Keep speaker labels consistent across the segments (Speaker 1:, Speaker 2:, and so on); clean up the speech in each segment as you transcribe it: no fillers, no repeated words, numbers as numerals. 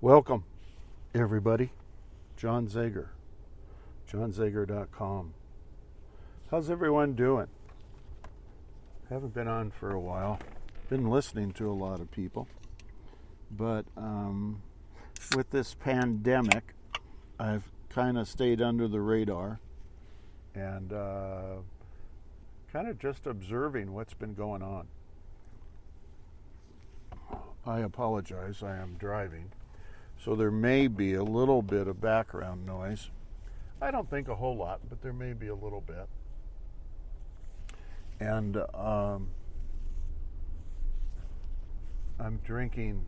Speaker 1: Welcome, everybody. John Zager, johnzager.com. How's everyone doing? Haven't been on for a while. Been listening to a lot of people. But with this pandemic, I've kind of stayed under the radar and kind of just observing what's been going on. I apologize, I am driving. So there may be a little bit of background noise. I don't think a whole lot, but there may be a little bit. And I'm drinking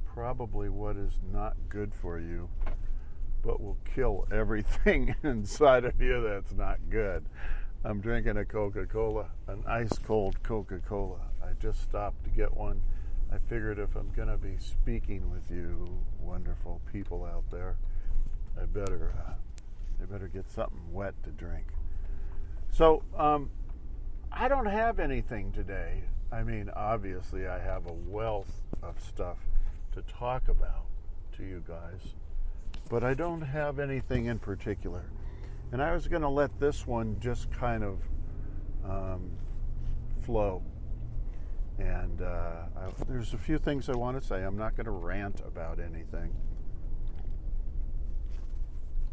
Speaker 1: probably what is not good for you, but will kill everything inside of you that's not good. I'm drinking a Coca-Cola, an ice-cold Coca-Cola. I just stopped to get one. I figured if I'm going to be speaking with you, wonderful people out there, I better get something wet to drink. So I don't have anything today. I mean, obviously, I have a wealth of stuff to talk about to you guys, but I don't have anything in particular. And I was going to let this one just kind of flow. And there's a few things I want to say. I'm not going to rant about anything.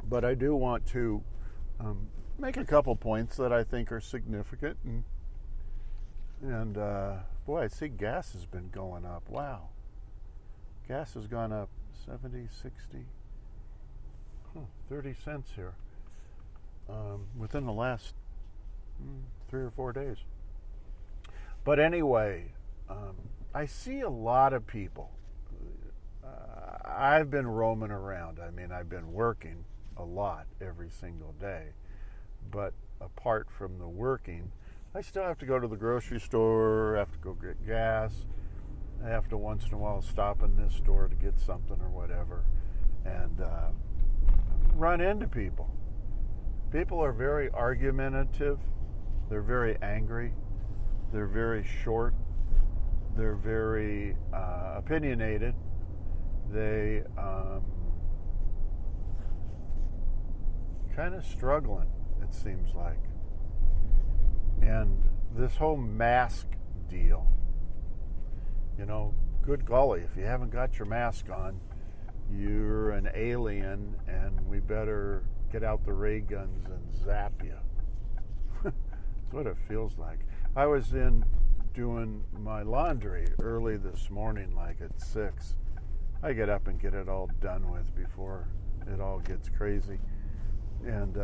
Speaker 1: But I do want to make a couple points that I think are significant. And boy, I see gas has been going up. Wow. Gas has gone up 70, 60, 30 cents here within the last 3 or 4 days. But anyway, I see a lot of people. I've been roaming around. I mean, I've been working a lot every single day. But apart from the working, I still have to go to the grocery store, have to go get gas. I have to once in a while stop in this store to get something or whatever. And run into people. People are very argumentative. They're very angry. They're very short. They're very opinionated. They kind of struggling, it seems like. And this whole mask deal, you know, good golly, if you haven't got your mask on, you're an alien, and we better get out the ray guns and zap you. That's what it feels like. I was in doing my laundry early this morning, like at 6. I get up and get it all done with before it all gets crazy. And,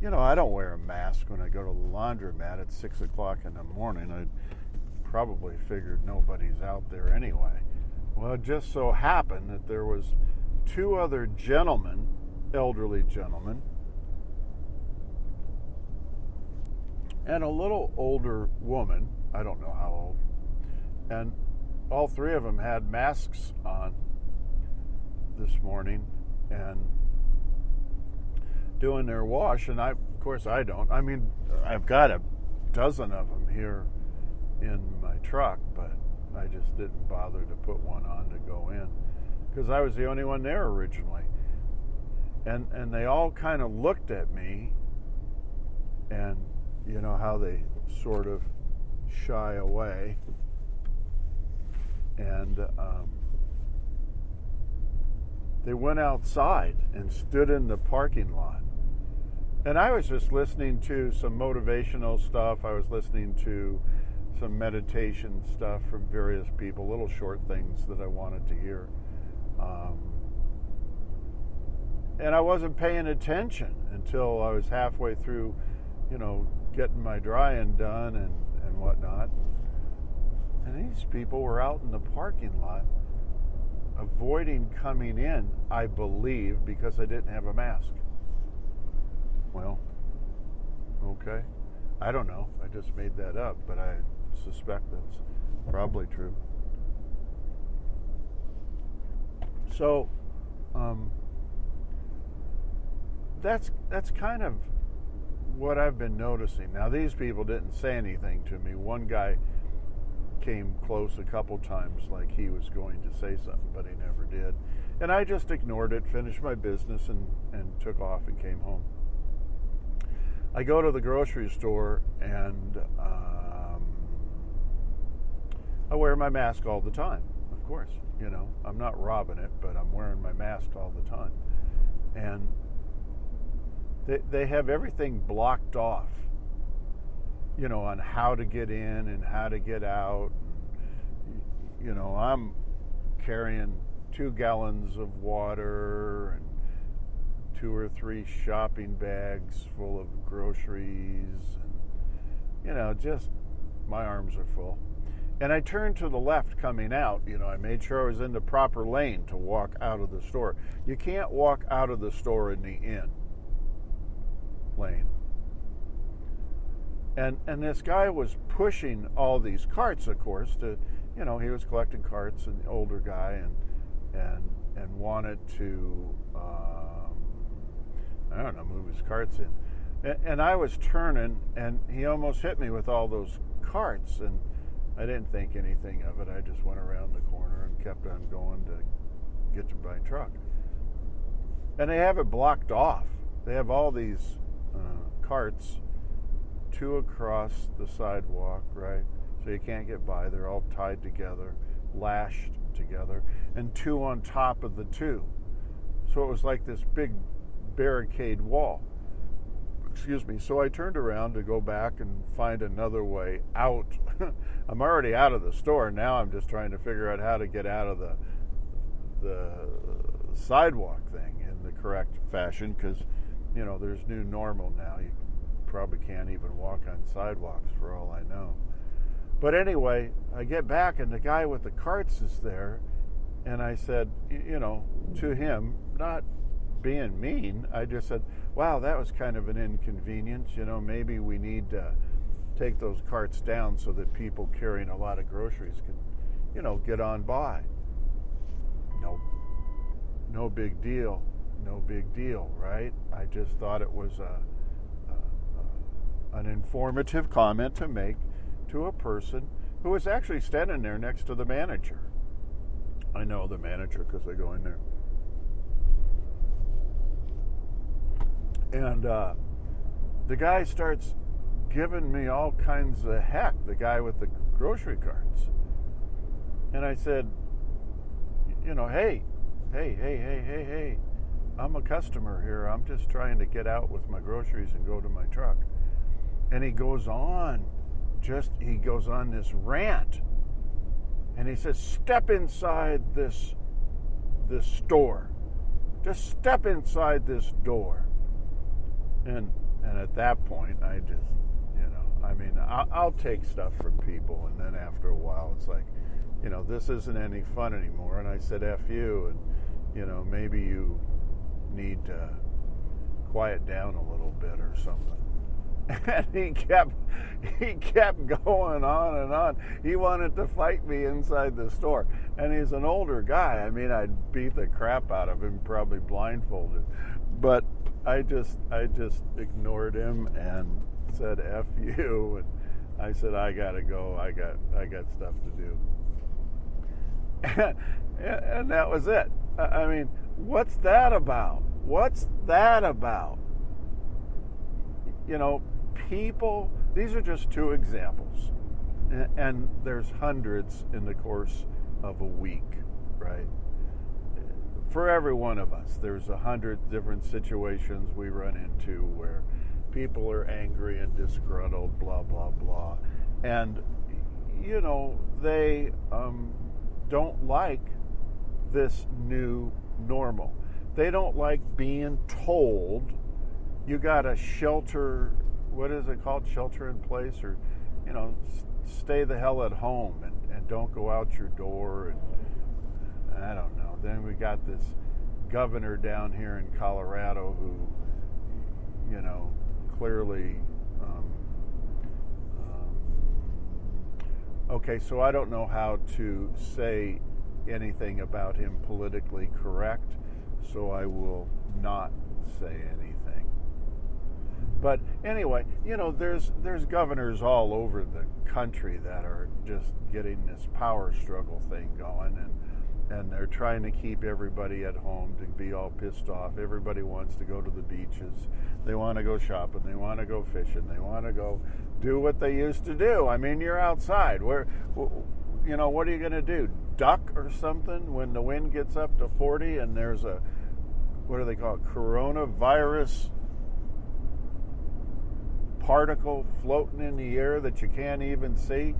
Speaker 1: you know, I don't wear a mask when I go to the laundromat at 6 o'clock in the morning. I probably figured nobody's out there anyway. Well, it just so happened that there was 2 other gentlemen, elderly gentlemen, and a little older woman, I don't know how old, and all 3 of them had masks on this morning and doing their wash, and of course I don't. I mean, I've got a dozen of them here in my truck, but I just didn't bother to put one on to go in because I was the only one there originally. And they all kind of looked at me, and you know how they sort of shy away. And they went outside and stood in the parking lot. And I was just listening to some motivational stuff. I was listening to some meditation stuff from various people, little short things that I wanted to hear. And I wasn't paying attention until I was halfway through, you know, getting my drying done and whatnot. And these people were out in the parking lot avoiding coming in, I believe, because I didn't have a mask. Well, okay. I don't know. I just made that up, but I suspect that's probably true. So, that's kind of what I've been noticing. Now, these people didn't say anything to me. One guy came close a couple times, like he was going to say something, but he never did. And I just ignored it, finished my business, and took off and came home. I go to the grocery store, and I wear my mask all the time, of course. You know, I'm not robbing it, but I'm wearing my mask all the time. And they have everything blocked off, you know, on how to get in and how to get out. You know, I'm carrying 2 gallons of water and 2 or 3 shopping bags full of groceries. And, you know, just my arms are full. And I turned to the left coming out. You know, I made sure I was in the proper lane to walk out of the store. You can't walk out of the store in the in lane. And this guy was pushing all these carts, of course, to, you know, he was collecting carts, an older guy, and wanted to, I don't know, move his carts in. And I was turning, and he almost hit me with all those carts, and I didn't think anything of it. I just went around the corner and kept on going to get to my truck. And they have it blocked off. They have all these carts, 2 across the sidewalk, right? So you can't get by. They're all tied together, lashed together, and 2 on top of the 2. So it was like this big barricade wall. Excuse me. So I turned around to go back and find another way out. I'm already out of the store. Now I'm just trying to figure out how to get out of the sidewalk thing in the correct fashion, because, you know, there's new normal now. You probably can't even walk on sidewalks for all I know. But anyway, I get back and the guy with the carts is there, and I said, you know, to him, not being mean, I just said, wow, that was kind of an inconvenience. You know, maybe we need to take those carts down so that people carrying a lot of groceries can, you know, get on by. No big deal. No big deal, right? I just thought it was an informative comment to make to a person who was actually standing there next to the manager. I know the manager because I go in there. And the guy starts giving me all kinds of heck, the guy with the grocery carts. And I said, you know, hey, I'm a customer here. I'm just trying to get out with my groceries and go to my truck. And he goes on this rant. And he says, step inside this store. Just step inside this door. And at that point, I just, you know, I mean, I'll take stuff from people, and then after a while, it's like, you know, this isn't any fun anymore. And I said, F you, and, you know, maybe you need to quiet down a little bit or something. And he kept going on and on. He wanted to fight me inside the store. And he's an older guy. I mean, I'd beat the crap out of him, probably blindfolded. But I just ignored him and said F you, and I said I gotta go. I got stuff to do. And that was it. I mean, what's that about? What's that about? You know, people, these are just 2 examples. And there's hundreds in the course of a week, right? For every one of us, there's 100 different situations we run into where people are angry and disgruntled, blah, blah, blah. And, you know, they don't like this new normal. They don't like being told you got to shelter, what is it called, shelter in place, or, you know, stay the hell at home and don't go out your door, and I don't know. Then we got this governor down here in Colorado who, you know, clearly, okay, so I don't know how to say anything about him politically correct, so I will not say anything. But anyway, there's governors all over the country that are just getting this power struggle thing going, and they're trying to keep everybody at home to be all pissed off. Everybody wants to go to the beaches. They want to go shopping. They want to go fishing. They want to go do what they used to do. I mean, you're outside. What are you going to do? Duck or something when the wind gets up to 40 and there's a, what do they call it, coronavirus particle floating in the air that you can't even see?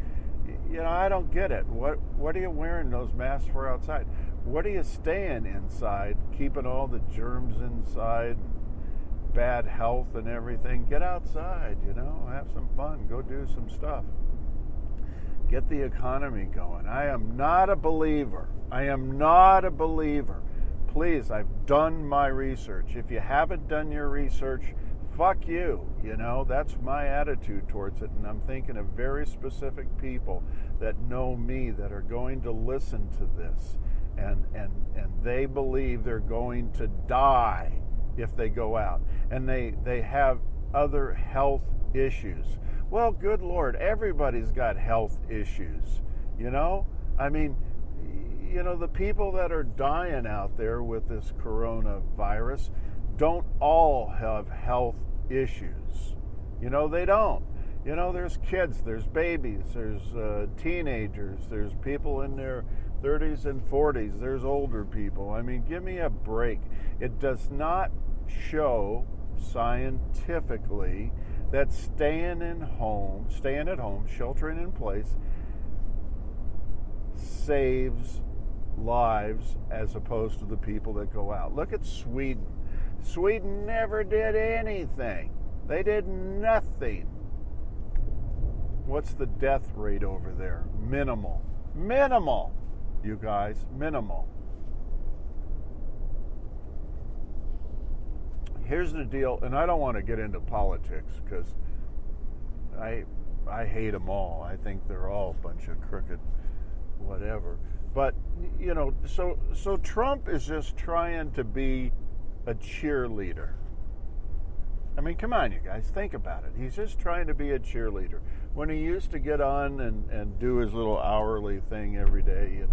Speaker 1: I don't get it. What are you wearing those masks for outside? What are you staying inside, keeping all the germs inside, bad health and everything? Get outside, have some fun, go do some stuff. Get the economy going. I am not a believer. Please, I've done my research. If you haven't done your research, fuck you. That's my attitude towards it. And I'm thinking of very specific people that know me that are going to listen to this. And they believe they're going to die if they go out. And they have other health issues. Well, good Lord, everybody's got health issues, I mean, the people that are dying out there with this coronavirus don't all have health issues. They don't. There's kids, there's babies, there's teenagers, there's people in their 30s and 40s, there's older people. I mean, give me a break. It does not show scientifically that staying at home, sheltering in place, saves lives as opposed to the people that go out. Look at Sweden. Sweden never did anything. They did nothing. What's the death rate over there? Minimal, you guys, minimal. Here's the deal, and I don't want to get into politics because I hate them all. I think they're all a bunch of crooked whatever. But, so Trump is just trying to be a cheerleader. I mean, come on, you guys, think about it. He's just trying to be a cheerleader. When he used to get on and do his little hourly thing every day,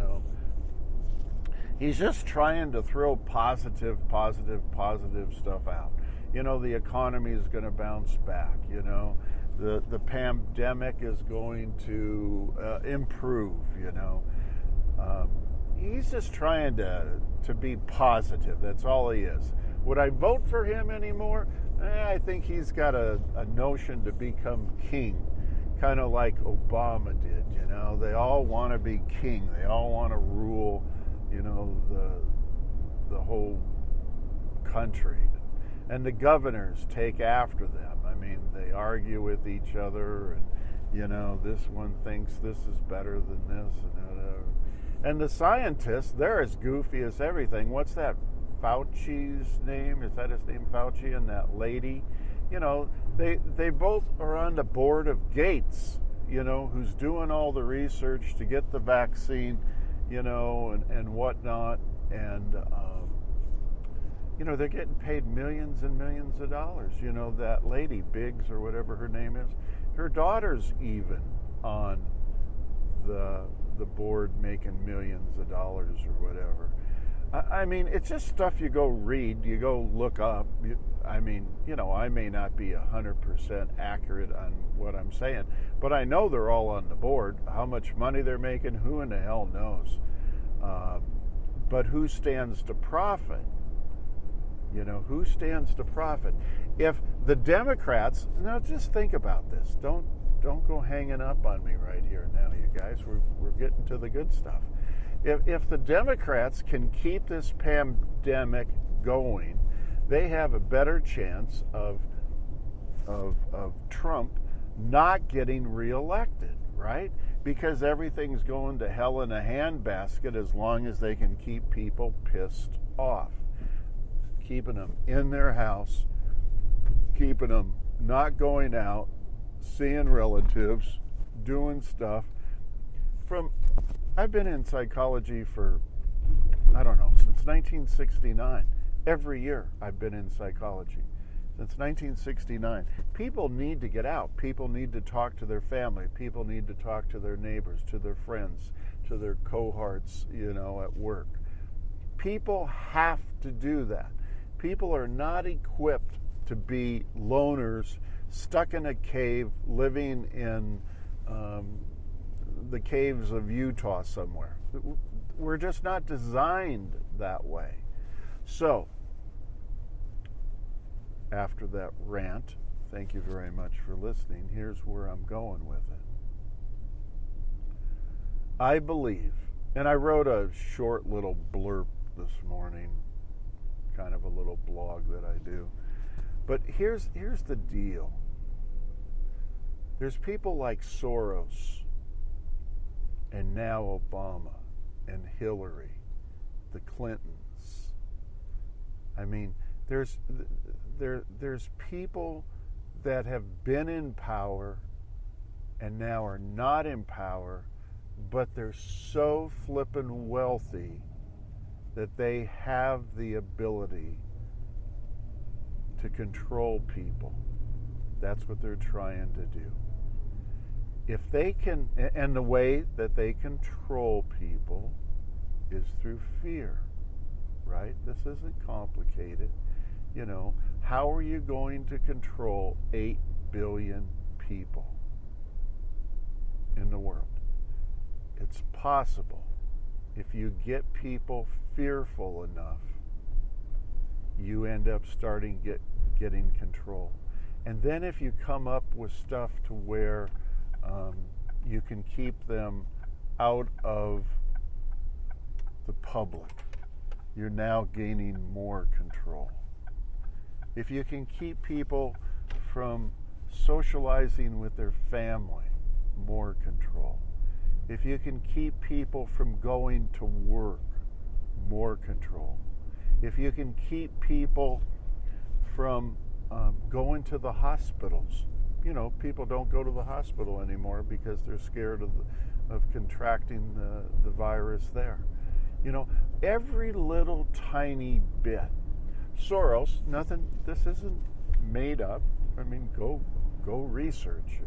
Speaker 1: he's just trying to throw positive stuff out. The economy is going to bounce back. The pandemic is going to improve. He's just trying to be positive. That's all he is. Would I vote for him anymore? I think he's got a notion to become king, kind of like Obama did. They all want to be king. They all want to rule the whole country. And the governors take after them. I mean, they argue with each other, and this one thinks this is better than this, and whatever. And the scientists, they're as goofy as everything. What's that Fauci's name? Is that his name, Fauci? And that lady? They both are on the board of Gates, who's doing all the research to get the vaccine, and whatnot. And, they're getting paid millions and millions of dollars. That lady, Biggs or whatever her name is, her daughter's even on the board making millions of dollars or whatever. I mean, it's just stuff you go read, you go look up. I mean, I may not be 100% accurate on what I'm saying, but I know they're all on the board. How much money they're making, who in the hell knows? But who stands to profit? Who stands to profit? If the Democrats, now just think about this. Don't go hanging up on me right here now, you guys. We're getting to the good stuff. If the Democrats can keep this pandemic going, they have a better chance of Trump not getting reelected, right? Because everything's going to hell in a handbasket as long as they can keep people pissed off. Keeping them in their house, keeping them not going out, seeing relatives, doing stuff. I've been in psychology for, since 1969. Every year I've been in psychology. since 1969. People need to get out. People need to talk to their family. People need to talk to their neighbors, to their friends, to their cohorts, at work. People have to do that. People are not equipped to be loners stuck in a cave living in the caves of Utah somewhere. We're just not designed that way. So, after that rant, thank you very much for listening. Here's where I'm going with it. I believe, and I wrote a short little blurb this morning, kind of a little blog that I do. But here's the deal. There's people like Soros, and now Obama, and Hillary, the Clintons. I mean, there's people that have been in power and now are not in power, but they're so flippin' wealthy that they have the ability to control people. That's what they're trying to do. If they can, and the way that they control people is through fear, right? This isn't complicated. How are you going to control 8 billion people in the world? It's possible. If you get people fearful enough, you end up getting control. And then if you come up with stuff to where you can keep them out of the public, you're now gaining more control. If you can keep people from socializing with their family, more control. If you can keep people from going to work, more control. If you can keep people from going to the hospitals, people don't go to the hospital anymore because they're scared of contracting the virus there. Every little tiny bit. Soros, nothing, this isn't made up. I mean, go research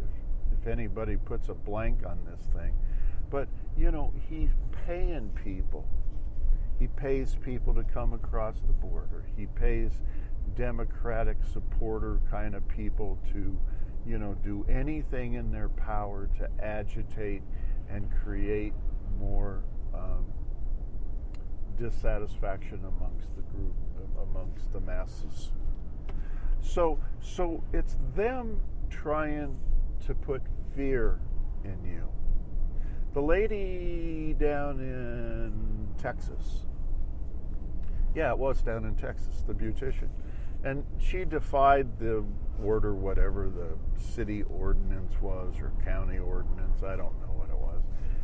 Speaker 1: if anybody puts a blank on this thing. But, he's paying people. He pays people to come across the border. He pays Democratic supporter kind of people to, do anything in their power to agitate and create more dissatisfaction amongst the group, amongst the masses. So it's them trying to put fear in you. The lady down in Texas, it was down in Texas, the beautician, and she defied the order, whatever the city ordinance was or county ordinance, I don't know what it was,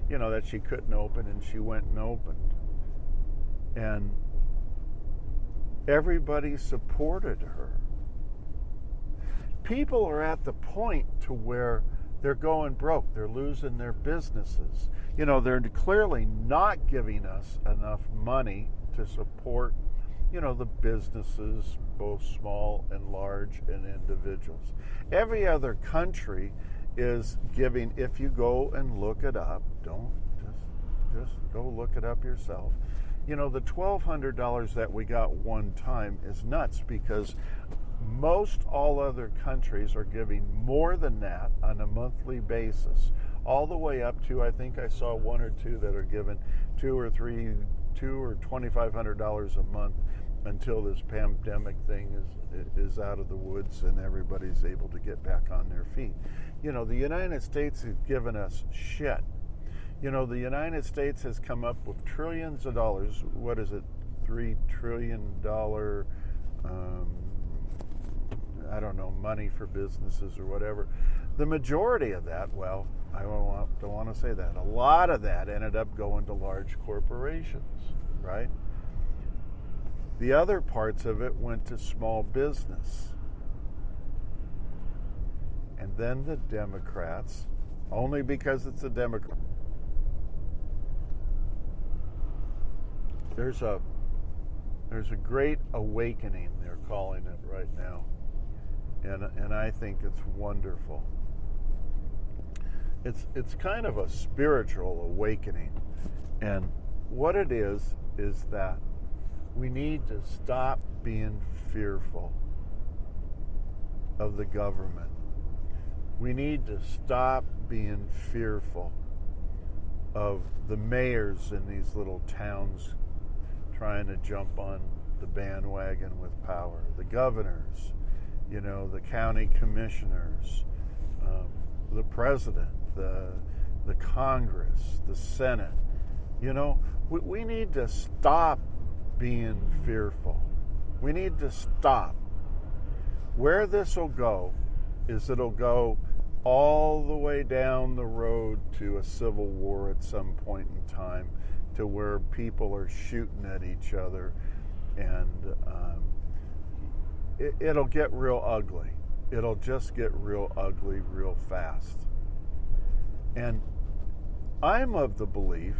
Speaker 1: that she couldn't open, and she went and opened. And everybody supported her. People are at the point to where they're going broke. They're losing their businesses. They're clearly not giving us enough money to support, the businesses, both small and large, and individuals. Every other country is giving, if you go and look it up, don't just go look it up yourself. The $1,200 that we got one time is nuts, because most all other countries are giving more than that on a monthly basis, all the way up to, I think I saw one or two that are given $2 or $2,500 a month until this pandemic thing is out of the woods and everybody's able to get back on their feet. The United States has given us shit. The United States has come up with trillions of dollars. What is it? $3 trillion, money for businesses or whatever. The majority of that, I don't want to say that. A lot of that ended up going to large corporations, right? The other parts of it went to small business. And then the Democrats, only because it's a Democrat, there's a great awakening, they're calling it right now. and I think it's wonderful. It's kind of a spiritual awakening, and what it is that we need to stop being fearful of the government. We need to stop being fearful of the mayors in these little towns trying to jump on the bandwagon with power, the governors, the county commissioners, the president, the Congress, the Senate. We need to stop being fearful. We need to stop. Where this will go is it'll go all the way down the road to a civil war at some point in time, to where people are shooting at each other, and it'll get real ugly. It'll just get real ugly real fast. And I'm of the belief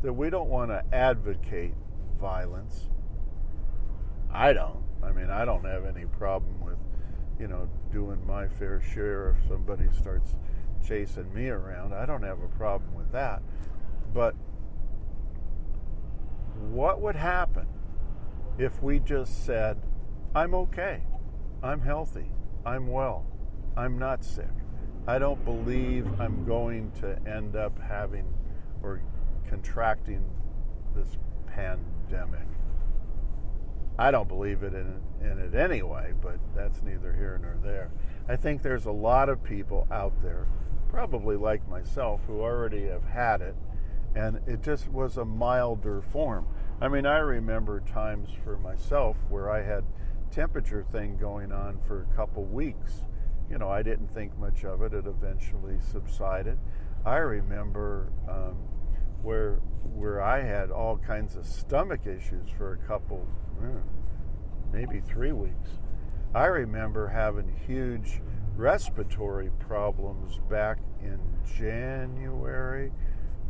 Speaker 1: that we don't want to advocate violence. I don't. I don't have any problem with, doing my fair share if somebody starts chasing me around. I don't have a problem with that. But what would happen if we just said, I'm okay, I'm healthy, I'm well, I'm not sick, I don't believe I'm going to end up having or contracting this pandemic. I don't believe it in it anyway, but that's neither here nor there. I think there's a lot of people out there, probably like myself, who already have had it, and it just was a milder form. I remember times for myself where I had temperature thing going on for a couple weeks. I didn't think much of it. It eventually subsided. I remember where I had all kinds of stomach issues for a couple, maybe 3 weeks. I remember having huge respiratory problems back in January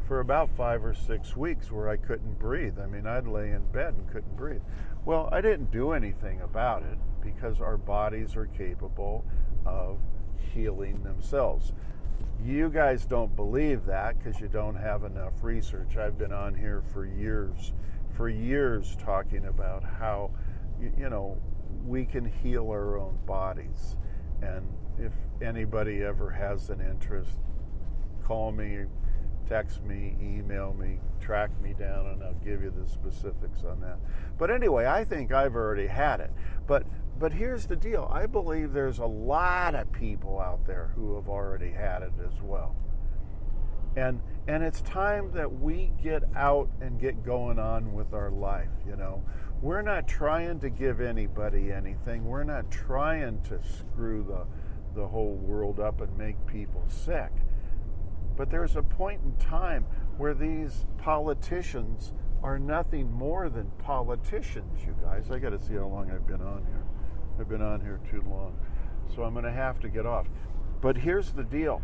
Speaker 1: for about 5 or 6 weeks where I couldn't breathe. I'd lay in bed and couldn't breathe. Well, I didn't do anything about it because our bodies are capable of healing themselves. You guys don't believe that because you don't have enough research. I've been on here for years talking about how, we can heal our own bodies. And if anybody ever has an interest, call me, text me, email me, track me down, and I'll give you the specifics on that. But anyway, I think I've already had it. But here's the deal. I believe there's a lot of people out there who have already had it as well. And it's time that we get out and get going on with our life, We're not trying to give anybody anything. We're not trying to screw the whole world up and make people sick. But there's a point in time where these politicians are nothing more than politicians, you guys. I got to see how long I've been on here. I've been on here too long. So I'm going to have to get off. But here's the deal.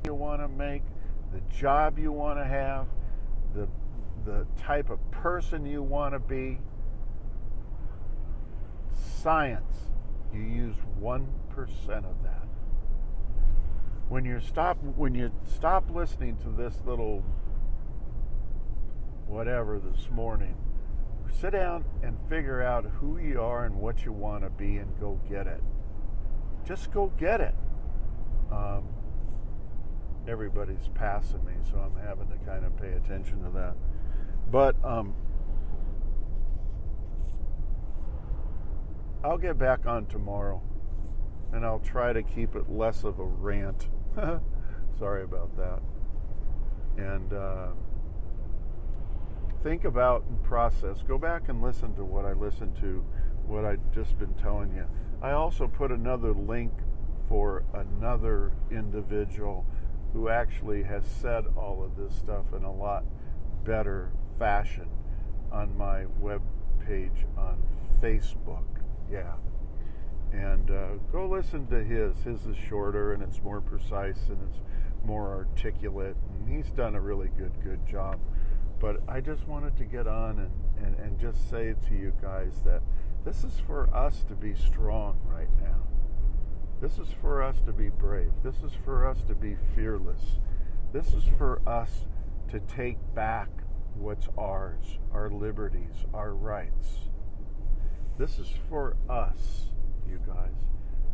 Speaker 1: You want to make, the job you want to have, the type of person you want to be, science, you use 1% of that. When you stop listening to this little whatever this morning, sit down and figure out who you are and what you want to be and go get it. Just go get it. Everybody's passing me, so I'm having to kind of pay attention to that. But I'll get back on tomorrow, and I'll try to keep it less of a rant. Sorry about that. And think about and process. Go back and listen to what I listened to, what I've just been telling you. I also put another link for another individual who actually has said all of this stuff in a lot better fashion on my web page on Facebook. Yeah. And go listen to his. His is shorter and it's more precise and it's more articulate. And he's done a really good job But I just wanted to get on and just say to you guys that this is for us to be strong right now. This is for us to be brave. This is for us to be fearless. This is for us to take back what's ours, our liberties, our rights. This is for us, you guys.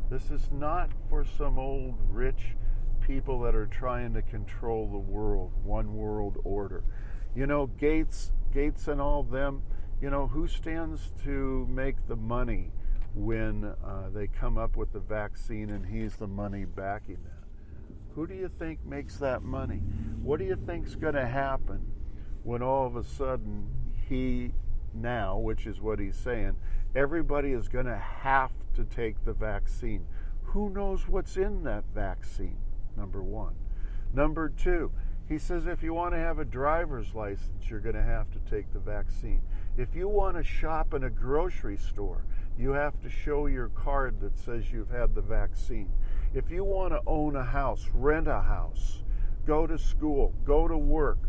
Speaker 1: This is not for some old rich people that are trying to control the world, one world order. You know, Gates and all them, you know, who stands to make the money when they come up with the vaccine and he's the money backing that? Who do you think makes that money? What do you think's going to happen when all of a sudden he now, which is what he's saying, everybody is going to have to take the vaccine? Who knows what's in that vaccine, number one. Number two, he says if you want to have a driver's license, you're going to have to take the vaccine. If you want to shop in a grocery store, you have to show your card that says you've had the vaccine. If you want to own a house, rent a house, go to school, go to work,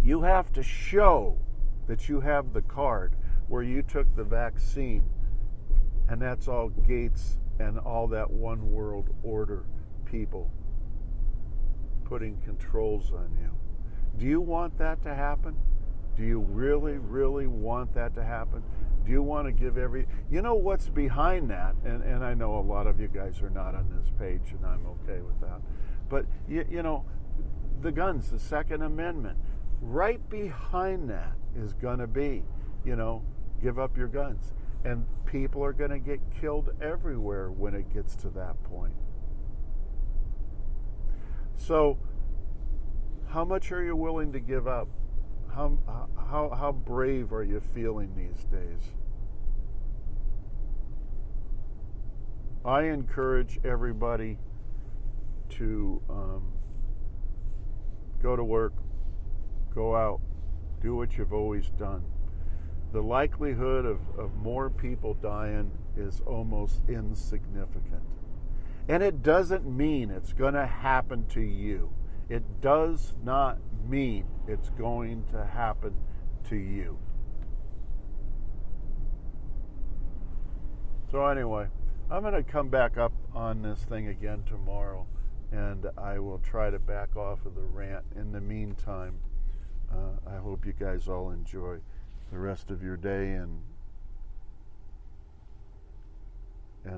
Speaker 1: you have to show that you have the card where you took the vaccine. And that's all Gates and all that one world order people putting controls on you. Do you want that to happen? Do you really, really want that to happen? Do you want to give you know what's behind that? And I know a lot of you guys are not on this page, and I'm okay with that. But, you know, the guns, the Second Amendment, right behind that is going to be, you know, give up your guns. And people are going to get killed everywhere when it gets to that point. So, how much are you willing to give up? How brave are you feeling these days? I encourage everybody to go to work, go out, do what you've always done. The likelihood of more people dying is almost insignificant. And it doesn't mean it's going to happen to you. It does not mean it's going to happen to you. So anyway, I'm going to come back up on this thing again tomorrow, and I will try to back off of the rant. In the meantime, I hope you guys all enjoy the rest of your day, and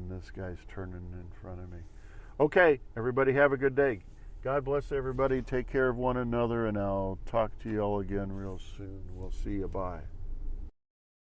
Speaker 1: this guy's turning in front of me. Okay, everybody have a good day. God bless everybody. Take care of one another, and I'll talk to you all again real soon. We'll see you. Bye.